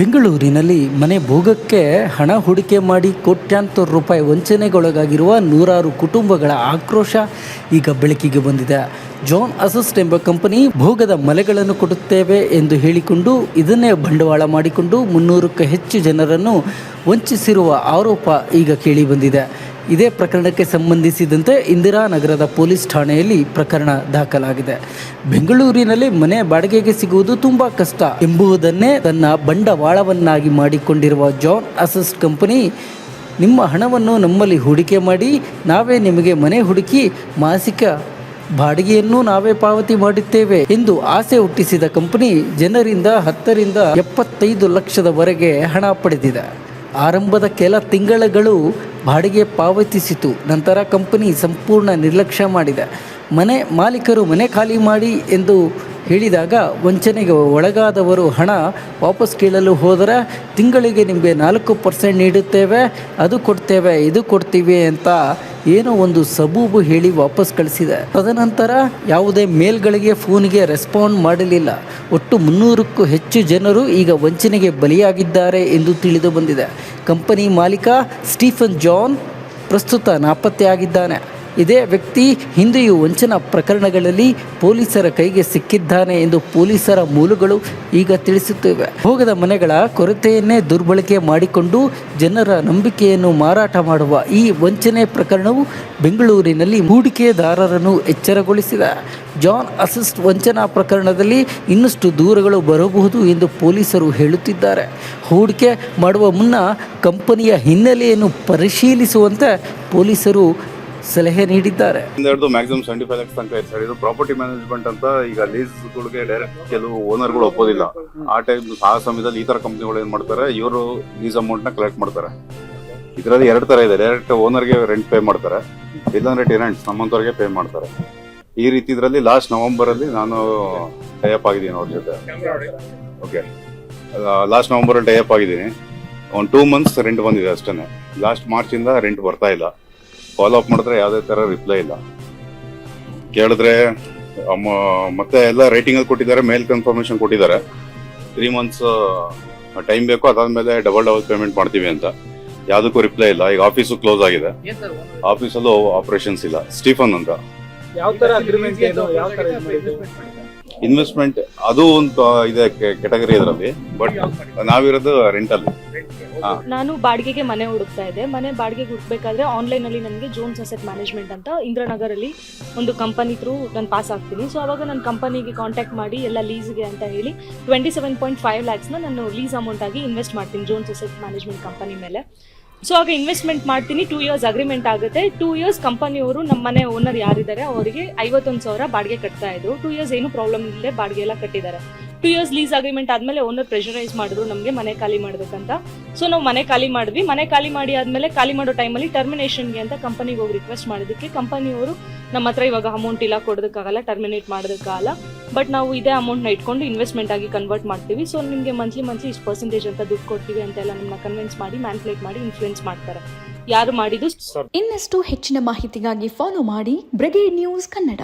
ಬೆಂಗಳೂರಿನಲ್ಲಿ ಮನೆ ಭೋಗಕ್ಕೆ ಹಣ ಹೂಡಿಕೆ ಮಾಡಿ ಕೋಟ್ಯಾಂತರ ರೂಪಾಯಿ ವಂಚನೆಗೊಳಗಾಗಿರುವ ನೂರಾರು ಕುಟುಂಬಗಳ ಆಕ್ರೋಶ ಈಗ ಬೆಳಕಿಗೆ ಬಂದಿದೆ. ಜಾನ್ ಅಸಿಸ್ಟ್ ಎಂಬ ಕಂಪನಿ ಭೋಗದ ಮನೆಗಳನ್ನು ಕೊಡುತ್ತೇವೆ ಎಂದು ಹೇಳಿಕೊಂಡು ಇದನ್ನೇ ಬಂಡವಾಳ ಮಾಡಿಕೊಂಡು 300ಕ್ಕೂ ಹೆಚ್ಚು ಜನರನ್ನು ವಂಚಿಸಿರುವ ಆರೋಪ ಈಗ ಕೇಳಿಬಂದಿದೆ. ಇದೇ ಪ್ರಕರಣಕ್ಕೆ ಸಂಬಂಧಿಸಿದಂತೆ ಇಂದಿರಾನಗರದ ಪೊಲೀಸ್ ಠಾಣೆಯಲ್ಲಿ ಪ್ರಕರಣ ದಾಖಲಾಗಿದೆ. ಬೆಂಗಳೂರಿನಲ್ಲಿ ಮನೆ ಬಾಡಿಗೆಗೆ ಸಿಗುವುದು ತುಂಬ ಕಷ್ಟ ಎಂಬುದನ್ನೇ ತನ್ನ ಬಂಡವಾಳವನ್ನಾಗಿ ಮಾಡಿಕೊಂಡಿರುವ ಜಾನ್ ಅಸಿಸ್ಟ್ ಕಂಪನಿ ನಿಮ್ಮ ಹಣವನ್ನು ನಮ್ಮಲ್ಲಿ ಹೂಡಿಕೆ ಮಾಡಿ ನಾವೇ ನಿಮಗೆ ಮನೆ ಹುಡುಕಿ ಮಾಸಿಕ ಬಾಡಿಗೆಯನ್ನು ನಾವೇ ಪಾವತಿ ಮಾಡುತ್ತೇವೆ ಎಂದು ಆಸೆ ಹುಟ್ಟಿಸಿದ ಕಂಪನಿ ಜನರಿಂದ 10 ರಿಂದ 75 ಲಕ್ಷದವರೆಗೆ ಹಣ ಪಡೆದಿದೆ. ಆರಂಭದ ಕೆಲ ತಿಂಗಳುಗಳು ಬಾಡಿಗೆ ಪಾವತಿಸಿತು. ನಂತರ ಕಂಪನಿ ಸಂಪೂರ್ಣ ನಿರ್ಲಕ್ಷ್ಯ ಮಾಡಿದೆ. ಮನೆ ಮಾಲೀಕರು ಮನೆ ಖಾಲಿ ಮಾಡಿ ಎಂದು ಹೇಳಿದಾಗ ವಂಚನೆಗೆ ಒಳಗಾದವರು ಹಣ ವಾಪಸ್ ಕೇಳಲು ಹೋದರೆ ತಿಂಗಳಿಗೆ ನಿಮಗೆ 4% ನೀಡುತ್ತೇವೆ, ಅದು ಕೊಡ್ತೇವೆ, ಇದು ಕೊಡ್ತೀವಿ ಅಂತ ಏನೋ ಒಂದು ಸಬೂಬು ಹೇಳಿ ವಾಪಸ್ ಕಳಿಸಿದೆ. ತದನಂತರ ಯಾವುದೇ ಮೇಲ್ಗಳಿಗೆ ಫೋನ್ಗೆ ರೆಸ್ಪಾಂಡ್ ಮಾಡಲಿಲ್ಲ. ಒಟ್ಟು 300ಕ್ಕೂ ಹೆಚ್ಚು ಜನರು ಈಗ ವಂಚನೆಗೆ ಬಲಿಯಾಗಿದ್ದಾರೆ ಎಂದು ತಿಳಿದು ಬಂದಿದೆ. ಕಂಪನಿ ಮಾಲೀಕ ಸ್ಟೀಫನ್ ಜಾನ್ ಪ್ರಸ್ತುತ ನಾಪತ್ತೆಯಾಗಿದ್ದಾನೆ. ಇದೇ ವ್ಯಕ್ತಿ ಹಿಂದೆಯೂ ವಂಚನಾ ಪ್ರಕರಣಗಳಲ್ಲಿ ಪೊಲೀಸರ ಕೈಗೆ ಸಿಕ್ಕಿದ್ದಾನೆ ಎಂದು ಪೊಲೀಸರ ಮೂಲಗಳು ಈಗ ತಿಳಿಸುತ್ತಿವೆ. ಭೋಗದ ಮನೆಗಳ ಕೊರತೆಯನ್ನೇ ದುರ್ಬಳಕೆ ಮಾಡಿಕೊಂಡು ಜನರ ನಂಬಿಕೆಯನ್ನು ಮಾರಾಟ ಮಾಡುವ ಈ ವಂಚನೆ ಪ್ರಕರಣವು ಬೆಂಗಳೂರಿನಲ್ಲಿ ಹೂಡಿಕೆದಾರರನ್ನು ಎಚ್ಚರಗೊಳಿಸಿದೆ. ಜಾನ್ ಅಸಿಸ್ಟ್ ವಂಚನಾ ಪ್ರಕರಣದಲ್ಲಿ ಇನ್ನಷ್ಟು ದೂರುಗಳು ಬರಬಹುದು ಎಂದು ಪೊಲೀಸರು ಹೇಳುತ್ತಿದ್ದಾರೆ. ಹೂಡಿಕೆ ಮಾಡುವ ಮುನ್ನ ಕಂಪನಿಯ ಹಿನ್ನೆಲೆಯನ್ನು ಪರಿಶೀಲಿಸುವಂತೆ ಪೊಲೀಸರು ಸಲಹೆ ನೀಡಿದ್ದಾರೆ. ಮ್ಯಾಕ್ಸಿಮಮ್ 75 lakhs ತನಕ ಇರ್ತಾರೆ. ಇದು ಪ್ರಾಪರ್ಟಿ ಮ್ಯಾನೇಜ್ಮೆಂಟ್ ಅಂತ. ಈಗ ಲೀಸ್ಗಳಿಗೆ ಡೈರೆಕ್ಟ್ ಕೆಲವು ಓನರ್ಗಳು ಒಪ್ಪೋದಿಲ್ಲ. ಆ ಟೈಮ್ ಆ ಸಮಯದಲ್ಲಿ ಈ ತರ ಕಂಪ್ನಿಗಳು ಏನ್ ಮಾಡ್ತಾರೆ, ಇವರು ಲೀಸ್ ಅಮೌಂಟ್ ನ ಕಲೆಕ್ಟ್ ಮಾಡ್ತಾರೆ. ಇದರಲ್ಲಿ 2 ತರ ಇದೆ. ಡೈರೆಕ್ಟ್ ಓನರ್ಗೆ ರೆಂಟ್ ಪೇ ಮಾಡ್ತಾರೆ, ಇಲ್ಲಾಂದ್ರೆ ಟೆನೆಂಟ್ಸ್ ನಮ್ಮಂತವ್ರಿಗೆ ಪೇ ಮಾಡ್ತಾರೆ. ಈ ರೀತಿ ಇದರಲ್ಲಿ ಲಾಸ್ಟ್ ನವೆಂಬರ್ ಅಲ್ಲಿ ನಾನು ಟೈಅಪ್ ಆಗಿದ್ದೀನಿ ಅವ್ರ ಜೊತೆ. ಓಕೆ, ಲಾಸ್ಟ್ ನವೆಂಬರ್ ಅಲ್ಲಿ ಟೈಅಪ್ ಆಗಿದ್ದೀನಿ. ಒಂದು 2 months ರೆಂಟ್ ಬಂದಿದೆ ಅಷ್ಟೇ. ಲಾಸ್ಟ್ ಮಾರ್ಚ್ ಇಂದ ರೆಂಟ್ ಬರ್ತಾ ಇಲ್ಲ. ಫಾಲೋ ಅಪ್ ಮಾಡಿದ್ರೆ ಯಾವುದೇ ತರ ರಿಪ್ಲೈ ಇಲ್ಲ. ಕೇಳಿದ್ರೆ ಮತ್ತೆ ಎಲ್ಲ ರೇಟಿಂಗ್ ಅಲ್ಲಿ ಕೊಟ್ಟಿದ್ದಾರೆ, ಮೇಲ್ ಕನ್ಫರ್ಮೇಶನ್ ಕೊಟ್ಟಿದ್ದಾರೆ. 3 months ಟೈಮ್ ಬೇಕು, ಅದಾದ್ಮೇಲೆ ಡಬಲ್ ಪೇಮೆಂಟ್ ಮಾಡ್ತೀವಿ ಅಂತ. ಯಾವ್ದಕ್ಕೂ ರಿಪ್ಲೈ ಇಲ್ಲ. ಈಗ ಆಫೀಸು ಕ್ಲೋಸ್ ಆಗಿದೆ. ಆಫೀಸಲ್ಲೂ ಆಪರೇಷನ್ಸ್ ಇಲ್ಲ. ಸ್ಟೀಫನ್ ಅಂತ. ಇನ್ವೆಸ್ಟ್ಮೆಂಟ್ ಅದು ಒಂದು ಇದೆ ಕೆಟಗರಿ ಇದರಲ್ಲಿ. ಬಟ್ ನಾವಿರೋದು ರೆಂಟಲ್. ನಾನು ಬಾಡಿಗೆಗೆ ಮನೆ ಹುಡುಕ್ತಾ ಇದ್ದೆ. ಮನೆ ಬಾಡಿಗೆಗೆ ಹುಡುಕ್ಬೇಕಾದ್ರೆ ಆನ್ಲೈನ್ ಅಲ್ಲಿ ನನಗೆ ಜೋನ್ಸ್ ಅಸೆಟ್ ಮ್ಯಾನೇಜ್ಮೆಂಟ್ ಅಂತ ಇಂದಿರಾನಗರಲ್ಲಿ ಒಂದು ಕಂಪನಿ ಥ್ರೂ ನಾನು ಪಾಸ್ ಆಗ್ತೀನಿ. ಸೊ ಅವಾಗ ನಾನು ಕಂಪನಿಗೆ ಕಾಂಟ್ಯಾಕ್ಟ್ ಮಾಡಿ ಎಲ್ಲ ಲೀಸ್ಗೆ ಅಂತ ಹೇಳಿ 27.5 lakhs ನಾನು ಲೀಸ್ ಅಮೌಂಟ್ ಆಗಿ ಇನ್ವೆಸ್ಟ್ ಮಾಡ್ತೀನಿ ಜೋನ್ಸ್ ಅಸೆಟ್ ಮ್ಯಾನೇಜ್ಮೆಂಟ್ ಕಂಪನಿ ಮೇಲೆ. ಸೊ ಆಗ ಇನ್ವೆಸ್ಟ್ಮೆಂಟ್ ಮಾಡ್ತೀನಿ. 2 years ಅಗ್ರಿಮೆಂಟ್ ಆಗುತ್ತೆ. 2 years ಕಂಪನಿಯವರು ನಮ್ಮ ಮನೆ ಓನರ್ ಯಾರಿದ್ದಾರೆ ಅವರಿಗೆ 51,000 ಬಾಡಿಗೆ ಕಟ್ತಾ ಇದ್ರು. 2 years ಏನು ಪ್ರಾಬ್ಲಮ್ ಇಲ್ಲದೆ ಬಾಡಿಗೆ ಎಲ್ಲ ಕಟ್ಟಿದ್ದಾರೆ. 2 years ಲೀಸ್ ಅಗ್ರಿಮೆಂಟ್ ಆದ್ಮೇಲೆ ಓನರ್ ಪ್ರೆಷರೈಸ್ ಮಾಡಿದ್ರು ನಮಗೆ ಮನೆ ಖಾಲಿ ಮಾಡ್ಬೇಕಂತ. ಸೊ ನಾವು ಮನೆ ಖಾಲಿ ಮಾಡಿದ್ವಿ. ಮನೆ ಖಾಲಿ ಮಾಡಿ ಆದ್ಮೇಲೆ ಖಾಲಿ ಮಾಡೋ ಟೈಮಲ್ಲಿ ಟರ್ಮಿನೇಷನ್ಗೆ ಅಂತ ಕಂಪನಿಗೆ ಹೋಗಿ ರಿಕ್ವೆಸ್ಟ್ ಮಾಡಿದ್ದಕ್ಕೆ ಕಂಪನಿಯವರು ನಮ್ಮ ಹತ್ರ ಇವಾಗ ಅಮೌಂಟ್ ಇಲ್ಲ, ಕೊಡೋದಕ್ಕಾಗಲ್ಲ, ಟರ್ಮಿನೇಟ್ ಮಾಡೋದಕ್ಕಾಗಲ್ಲ, ಬಟ್ ನಾವು ಇದೇ ಅಮೌಂಟ್ನ ಇಟ್ಕೊಂಡು ಇನ್ವೆಸ್ಟ್ಮೆಂಟ್ ಆಗಿ ಕನ್ವರ್ಟ್ ಮಾಡ್ತೀವಿ. ಸೊ ನಿಮಗೆ ಮಂತ್ಲಿ ಇಷ್ಟು ಪರ್ಸೆಂಟೇಜ್ ಅಂತ ದುಡ್ಡು ಕೊಡ್ತೀವಿ ಅಂತೆಲ್ಲ ನಮ್ಮನ್ನ ಕನ್ವಿನ್ಸ್ ಮಾಡಿ ಮ್ಯಾನ್ಪ್ಲೇಟ್ ಮಾಡಿ ಇನ್ಫ್ಲೂಯೆನ್ಸ್ ಮಾಡ್ತಾರೆ. ಯಾರು ಮಾಡಿದ್ದು. ಇನ್ನಷ್ಟು ಹೆಚ್ಚಿನ ಮಾಹಿತಿಗಾಗಿ ಫಾಲೋ ಮಾಡಿ ಬ್ರಿಗೇಡ್ ನ್ಯೂಸ್ ಕನ್ನಡ.